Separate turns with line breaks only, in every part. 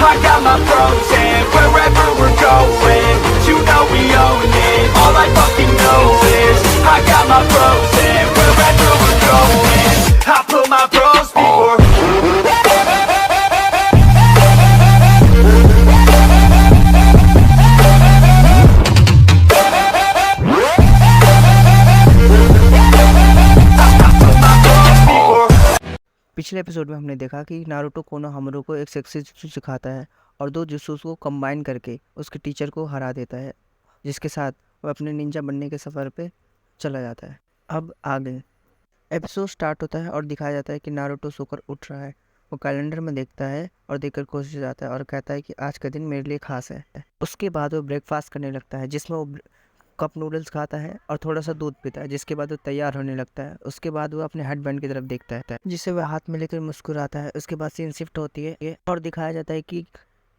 I got my pros and wherever we're going, you know we own it. All I fucking know is I got my pros and wherever we're going, I put my pros before.
पिछले episode में हमने देखा कि Naruto Konohamaru को एक sexy jutsu सिखाता है और दो जुत्सु को कंबाइन करके उसके टीचर को हरा देता है, जिसके साथ वह अपने निंजा बनने के सफ़र पे चला जाता है। अब आगे एपिसोड स्टार्ट होता है और दिखाया जाता है कि नारुतो सोकर उठ रहा है। वो कैलेंडर में देखता है और देखकर खुश हो जाता है और कहता है कि आज का दिन मेरे लिए खास है। उसके बाद वो ब्रेकफास्ट करने लगता है, जिसमें वो कप नूडल्स खाता है और थोड़ा सा दूध पीता है, जिसके बाद वो तैयार होने लगता है। उसके बाद वो अपने हेडबैंड की तरफ देखता है, जिसे वह हाथ में लेकर मुस्कुराता है। उसके बाद सीन शिफ्ट होती है और दिखाया जाता है कि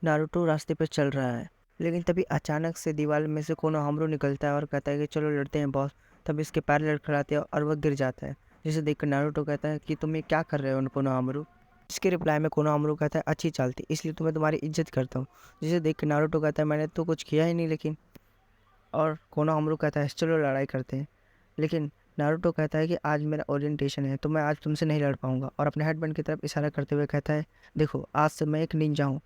नारुतो रास्ते पर चल रहा है, लेकिन तभी अचानक से दीवार में से कोनोहामारू निकलता है और कहता है कि चलो लड़ते हैं बॉस। तभी इसके पैर लड़खड़ाते हैं और वह गिर जाता है, जिसे देखकर नारुतो कहता है कि तुम ये क्या कर रहे हो कोनोहामारू। इसके रिप्लाई में कोनोहामारू कहता है अच्छी चाल थी, इसलिए तुम्हें तुम्हारी इज्जत करता हूँ। जिसे देख कर नारुतो कहता है मैंने तो कुछ किया ही नहीं। लेकिन और कोनोहामारू कहता है चलो लड़ाई करते हैं। लेकिन नारुतो कहता है कि आज मेरा ओरिएंटेशन है तो मैं आज तुमसे नहीं लड़ पाऊंगा, और अपने हेडबैंड की तरफ इशारा करते हुए कहता है देखो आज से मैं एक निंजा हूँ।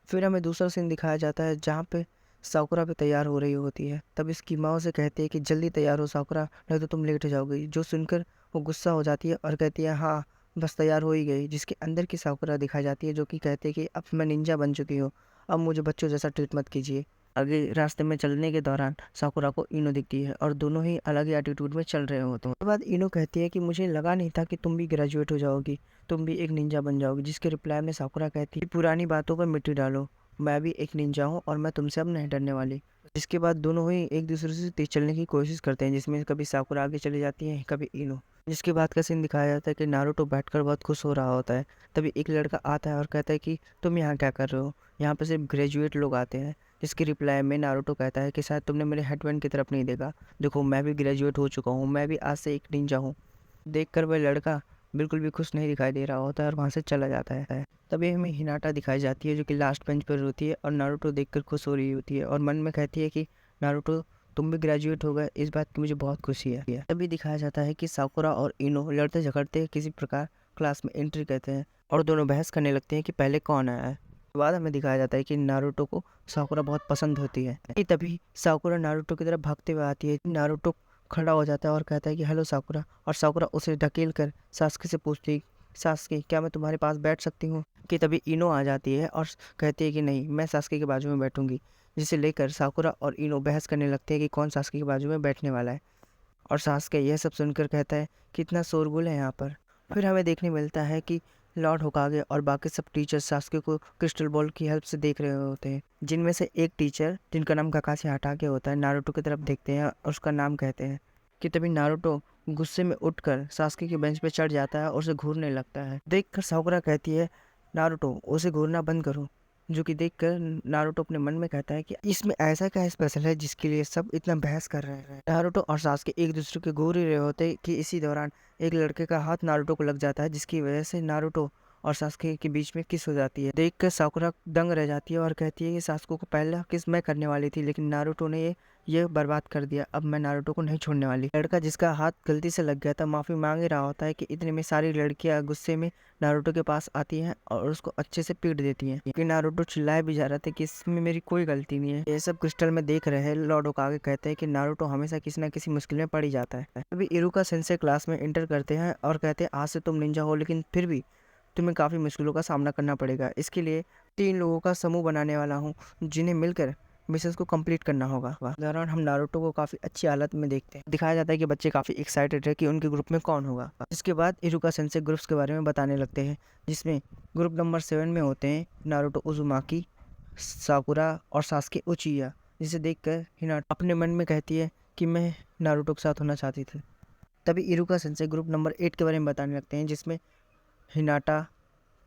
फिर हमें दूसरा सीन दिखाया जाता है जहाँ पे साकुरा भी तैयार हो रही होती है। तब इसकी माँ उसे कहती है कि जल्दी तैयार हो साकुरा, नहीं तो तुम लेट हो जाओगी। जो सुनकर वो गुस्सा हो जाती है और कहती है हाँ बस तैयार हो ही गई। जिसके अंदर की साकुरा दिखाई जाती है, जो कि कहती है कि अब मैं निंजा बन चुकी हूँ, अब मुझे बच्चों जैसा ट्रीट मत कीजिए। आगे रास्ते में चलने के दौरान साकुरा को इनो दिखती है और दोनों ही अलग ही एटीट्यूड में चल रहे होते हैं। उसके बाद इनो कहती है कि मुझे लगा नहीं था कि तुम भी ग्रेजुएट हो जाओगी, तुम भी एक निंजा बन जाओगी। जिसके रिप्लाई में साकुरा कहती है पुरानी बातों पर मिट्टी डालो, मैं भी एक निंजा हूँ और मैं तुमसे अब नहीं डरने वाली। जिसके बाद दोनों ही एक दूसरे से तेज चलने की कोशिश करते हैं, जिसमें कभी साकुरा आगे चली जाती है कभी इनो। जिसके बाद का सीन दिखाया जाता है कि नारुतो बैठकर बहुत खुश हो रहा होता है। तभी एक लड़का आता है और कहता है कि तुम यहाँ क्या कर रहे हो, यहाँ पर सिर्फ ग्रेजुएट लोग आते हैं। जिसके रिप्लाई में नारुतो कहता है कि शायद तुमने मेरे हेडबैंड की तरफ नहीं देखा, देखो मैं भी ग्रेजुएट हो चुका हूँ, मैं भी आज से एक निंजा हूँ। देखकर वह लड़का बिल्कुल भी खुश नहीं दिखाई दे रहा होता है और वहाँ से चला जाता है। तभी हमें हिनाटा दिखाई जाती है, जो कि लास्ट बेंच पर होती है और नारुतो देखकर खुश हो रही होती है और मन में कहती है कि नारुतो तुम भी ग्रेजुएट हो गए, इस बात की मुझे बहुत खुशी है। तभी दिखाया जाता है कि साकुरा और इनो लड़ते झगड़ते किसी प्रकार क्लास में एंट्री करते हैं और दोनों बहस करने लगते हैं कि पहले कौन आया है। बाद हमें दिखाया जाता है कि नारुतो को साकुरा बहुत पसंद होती है। तभी साकुरा नारुतो की तरफ भागते हुए आती है। नारुतो खड़ा हो जाता है और कहता है कि हेलो साकुरा, और साकुरा उसे ढकेल कर सास्के से पूछती है सास्के क्या मैं तुम्हारे पास बैठ सकती हूँ। कि तभी इनो आ जाती है और कहती है कि नहीं मैं सास्के के बाजू में बैठूंगी। जिसे लेकर साकुरा और इनो बहस करने लगते हैं कि कौन सास्के के बाजू में बैठने वाला है। और सास्के यह सब सुनकर कहता है कितना शोरगुल है यहाँ पर। फिर हमें देखने मिलता है कि लॉर्ड होकागे और बाकी सब टीचर्स सास्के को क्रिस्टल बॉल की हेल्प से देख रहे होते हैं, जिनमें से एक टीचर जिनका नाम काकाशी हटाके होता है नारुतो की तरफ देखते हैं और उसका नाम कहते हैं। कि तभी नारुतो गुस्से में उठकर सास्के की बेंच पे चढ़ जाता है और उसे घूरने लगता है। देखकर साकुरा कहती है नारुतो उसे घूरना बंद करो। जो कि देखकर नारुतो अपने मन में कहता है कि इसमें ऐसा क्या स्पेशल है जिसके लिए सब इतना बहस कर रहे हैं। नारुतो और सास्के एक दूसरे के घूर ही रहे होते कि इसी दौरान एक लड़के का हाथ नारुतो को लग जाता है, जिसकी वजह से नारुतो और सास्के के बीच में किस हो जाती है। देखकर साकुरा दंग रह जाती है और कहती है कि सास्को को पहला किस मैं करने वाली थी, लेकिन नारुतो ने ये बर्बाद कर दिया, अब मैं नारुतो को नहीं छोड़ने वाली। लड़का जिसका हाथ गलती से लग गया था माफी मांग ही रहा होता है कि इतने में सारी लड़कियां गुस्से में नारुतो के पास आती हैं और उसको अच्छे से पीट देती हैं। लेकिन नारुतो चिल्लाए भी जा रहा था कि इसमें मेरी कोई गलती नहीं है। ये सब क्रिस्टल में देख रहे हैं लॉर्ड होकागे कहते हैं कि नारुतो हमेशा किसी न किसी मुश्किल में पड़ ही जाता है। अभी इरुका सेंसेई क्लास में एंटर करते हैं और कहते हैं आज से तुम निंजा हो, लेकिन फिर भी तुम्हें काफ़ी मुश्किलों का सामना करना पड़ेगा। इसके लिए 3 लोगों का समूह बनाने वाला हूँ, जिन्हें मिलकर मिशंस को कंप्लीट करना होगा। दौरान हम नारुतो को काफ़ी अच्छी हालत में देखते हैं। दिखाया जाता है कि बच्चे काफ़ी एक्साइटेड है कि उनके ग्रुप में कौन होगा। इसके बाद इरुका सेंसेई ग्रुप्स के बारे में बताने लगते हैं, जिसमें ग्रुप नंबर 7 में होते हैं नारुतो उजुमाकी, साकुरा और सास्के उचिया। जिसे देखकर हिनाटा अपने मन में कहती है कि मैं नारुतो के साथ होना चाहती थी। तभी इरुका सेंसेई ग्रुप नंबर 8 के बारे में बताने लगते हैं, जिसमें हिनाटा,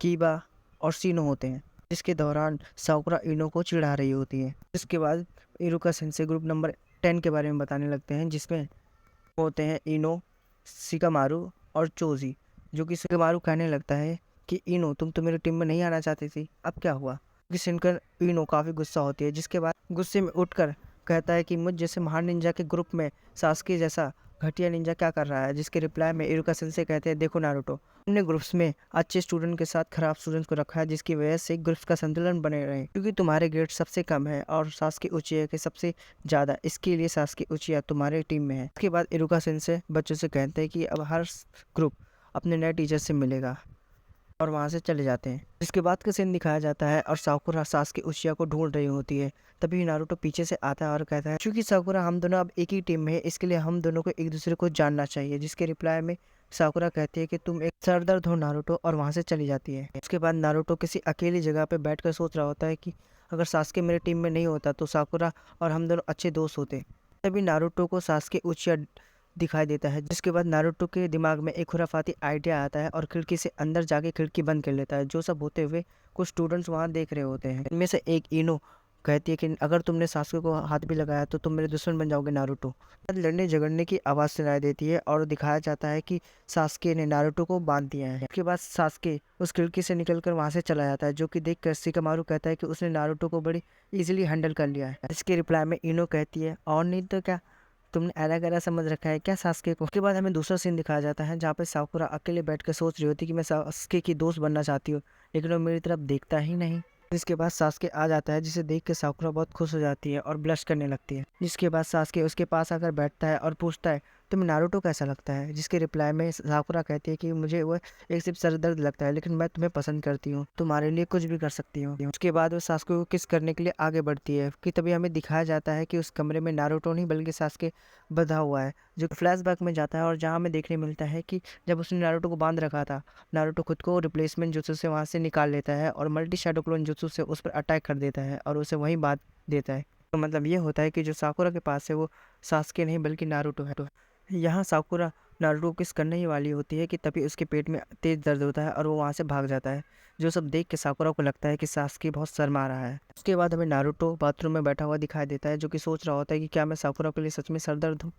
कीबा और सीनो होते हैं। जिसके दौरान साकुरा इनो को चिढ़ा रही होती है। इसके बाद इरुका सेंसेई ग्रुप नंबर 10 के बारे में बताने लगते हैं, जिसमें होते हैं इनो, शिकामारू और चोजी। जो कि शिकामारू कहने लगता है कि इनो तुम तो मेरी टीम में नहीं आना चाहती थी, अब क्या हुआ। कि सुनकर इनो काफ़ी गुस्सा होती है, जिसके बाद गुस्से में उठकर कहता है कि मुझ जैसे महान निंजा के ग्रुप में सास्के जैसा घटिया निंजा क्या कर रहा है। जिसके रिप्लाई में इरुका सेंसेई कहते हैं, देखो नारुतो, हमने ग्रुप्स में अच्छे स्टूडेंट के साथ खराब स्टूडेंट्स को रखा है, जिसकी वजह से ग्रुप्स का संतुलन बने रहे, क्योंकि तुम्हारे ग्रेड सबसे कम है और सास्के उचिया के सबसे ज़्यादा, इसके लिए सास्के उचिया तुम्हारे टीम में है। इसके बाद इरुका सेंसेई बच्चों से कहते हैं कि अब हर ग्रुप अपने नए टीचर से मिलेगा और वहाँ से चले जाते हैं। इसके बाद का सीन दिखाया जाता है और साकुरा सास्के उचिया को ढूंढ रही होती है। तभी नारुतो पीछे से आता है और कहता है, क्योंकि साकुरा हम दोनों अब एक ही टीम में है, इसके लिए हम दोनों को एक दूसरे को जानना चाहिए। जिसके रिप्लाई में साकुरा कहती है कि तुम एक सरदर्द हो नारुतो, और वहाँ से चली जाती है। उसके बाद नारुतो किसी अकेली जगह पे बैठकर सोच रहा होता है कि अगर सास्के मेरे टीम में नहीं होता तो साकुरा और हम दोनों अच्छे दोस्त होते। तभी नारुतो को सास्के उचिया दिखाई देता है, जिसके बाद नारुतो के दिमाग में एक खुराफाती आइडिया आता है और खिड़की से अंदर जाके खिड़की बंद कर लेता है। जो सब होते हुए कुछ स्टूडेंट्स वहाँ देख रहे होते हैं। इनमें से एक इनो कहती है कि अगर तुमने सास्के को हाथ भी लगाया तो तुम मेरे दुश्मन बन जाओगे नारुतो। लड़ने झगड़ने की आवाज़ सुनाई देती है और दिखाया जाता है कि सास्के ने नारुतो को बांध दिया है। उसके बाद सास्के उस खिड़की से निकलकर वहाँ से चला जाता है, जो कि देखकर शिकामारू कहता है कि उसने नारुतो को बड़ी इजीली हैंडल कर लिया है। इसके रिप्लाई में इनो कहती है, और नहीं तो क्या, तुमने अलग अलग समझ रखा है क्या सास्के को। उसके बाद हमें दूसरा सीन दिखाया जाता है जहाँ पे साकुरा अकेले बैठकर सोच रही होती है कि मैं सास्के की दोस्त बनना चाहती हूँ, लेकिन वो मेरी तरफ देखता ही नहीं। इसके बाद सास्के आ जाता है, जिसे देख के साकुरा बहुत खुश हो जाती है और ब्लश करने लगती है। जिसके बाद सास्के उसके पास आकर बैठता है और पूछता है, तुम्हें नारुतो कैसा लगता है। जिसके रिप्लाई में साकुरा कहती है कि मुझे वो एक सिर्फ सर दर्द लगता है, लेकिन मैं तुम्हें पसंद करती हूँ, तुम्हारे लिए कुछ भी कर सकती हूँ। उसके बाद वो सास्के को किस करने के लिए आगे बढ़ती है कि तभी हमें दिखाया जाता है कि उस कमरे में नारुतो नहीं बल्कि सास्के बंधा हुआ है, जो फ्लैशबैक में जाता है और जहाँ हमें देखने मिलता है कि जब उसने नारुतो को बांध रखा था, नारुतो खुद को रिप्लेसमेंट जुत्सु से वहाँ से निकाल लेता है और मल्टी शैडो क्लोन जुत्सु से उस पर अटैक कर देता है और उसे वहीं बांध देता है। तो मतलब ये होता है कि जो साकुरा के पास है वो सास्के नहीं बल्कि नारुतो है। तो यहाँ साकुरा नारुतो को किस करने ही वाली होती है कि तभी उसके पेट में तेज दर्द होता है और वो वहाँ से भाग जाता है, जो सब देख के साकुरा को लगता है कि सास्के बहुत शर्मा रहा है। उसके बाद हमें नारुतो बाथरूम में बैठा हुआ दिखाई देता है, जो कि सोच रहा होता है कि क्या मैं साकुरा के लिए सच में सर दर्द हूँ।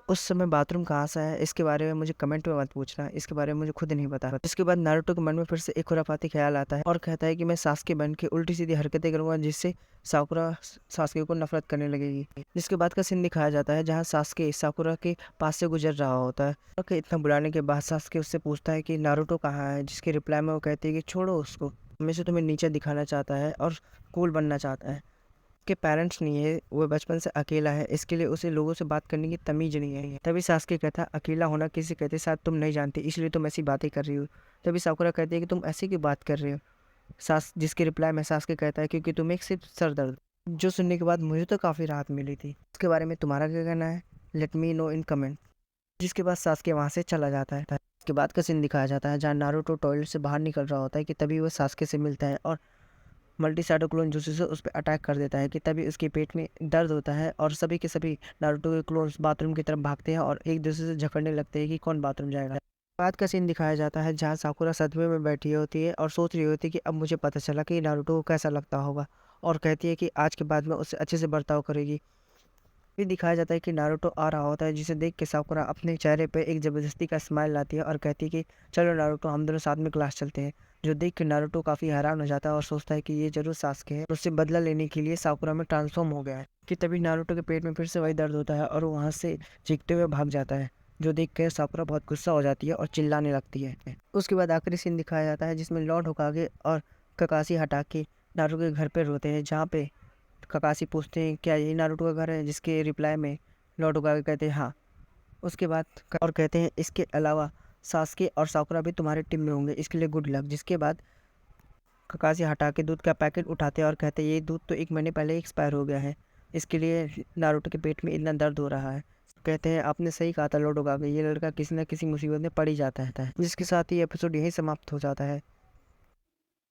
उस समय बाथरूम कहाँ से है इसके बारे में मुझे कमेंट में मत पूछना, इसके बारे में मुझे खुद नहीं पता। इसके बाद नारुतो के मन में फिर से एक खुराफाती ख्याल आता है और कहता है कि मैं सास्के बन के उल्टी सीधी हरकतें करूंगा, जिससे साकुरा सास्के को नफरत करने लगेगी। जिसके बाद का सीन दिखाया जाता है जहाँ सास्के साकुरा के पास से गुजर रहा होता है। ओके, इतना बुलाने के बाद सास्के उससे पूछता है कि नारुतो कहाँ है। जिसके रिप्लाई में वो कहती है कि छोड़ो उसको, हमेशा तुम्हें नीचे दिखाना चाहता है और कूल बनना चाहता है। के पेरेंट्स नहीं है, वो बचपन से अकेला है, इसके लिए उसे लोगों से बात करने की तमीज नहीं है। तभी सास्के कहता है, अकेला होना किसी कहते शायद तुम नहीं जानती, इसलिए तुम ऐसी बातें कर रही हो। तभी साकुरा कहती है कि तुम ऐसी क्यों बात कर रहे हो जिसके रिप्लाई में सास्के कहता है क्योंकि तुम एक सिर्फ सर दर्द। जो सुनने के बाद मुझे तो काफ़ी राहत मिली थी। इसके बारे में तुम्हारा क्या कहना है, let me know in comment. जिसके बाद सास्के वहाँ से चला जाता है। इसके बाद का सीन दिखाया जाता है जहाँ नारुतो टॉयलेट से बाहर निकल रहा होता है कि तभी वो सास्के से मिलता है और मल्टी शैडो क्लोन जुत्सु से उस पर अटैक कर देता है कि तभी उसके पेट में दर्द होता है और सभी के सभी नारुतो के क्लोन्स बाथरूम की तरफ भागते हैं और एक दूसरे से झगड़ने लगते हैं कि कौन बाथरूम जाएगा। बाद का सीन दिखाया जाता है जहाँ साकुरा सदमे में बैठी होती है और सोच रही होती है कि अब मुझे पता चला कि नारुतो को कैसा लगता होगा, और कहती है कि आज के बाद में उससे अच्छे से बर्ताव करेगी। फिर दिखाया जाता है कि नारुतो आ रहा होता है, जिसे देख के साकुरा अपने चेहरे पे एक ज़बरदस्ती का स्माइल लाती है और कहती है कि चलो नारुतो, हम दोनों साथ में क्लास चलते हैं। जो देख के नारुतो काफ़ी हैरान हो जाता है और सोचता है कि ये जरूर सास्के है, उससे बदला लेने के लिए साकुरा में ट्रांसफॉर्म हो गया है। कि तभी नारुतो के पेट में फिर से वही दर्द होता है और वो वहाँ से चीखते हुए भाग जाता है, जो देख कर साकुरा बहुत गुस्सा हो जाती है और चिल्लाने लगती है। उसके बाद आखिरी सीन दिखाया जाता है जिसमें लॉर्ड होकागे और ककाशी हटाके नारुतो के घर पे रोते हैं, जहाँ पे ककाशी पूछते हैं क्या यही नारुतो का घर है, जिसके रिप्लाई में लॉर्ड होकागे कहते हैं हाँ। उसके बाद और कहते हैं इसके अलावा सास्के और साकुरा भी तुम्हारे टीम में होंगे, इसके लिए गुड लक। जिसके बाद ककाशी हटा के दूध का पैकेट उठाते हैं और कहते हैं ये दूध तो 1 महीने पहले एक्सपायर हो गया है, इसके लिए नारुतो के पेट में इतना दर्द हो रहा है। कहते हैं आपने सही कहा था लॉर्ड होकागे, ये लड़का किसी न किसी मुसीबत में पड़ ही जाता है। जिसके साथ ही एपिसोड यहीं समाप्त हो जाता है।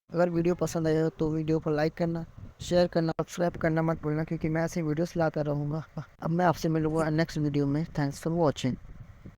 अगर वीडियो पसंद आया हो तो वीडियो को लाइक करना, शेयर करना, सब्सक्राइब करना मत भूलना, क्योंकि मैं ऐसे वीडियोस लाता रहूँगा। अब मैं आपसे मिलूँगा नेक्स्ट वीडियो में। Thanks for watching.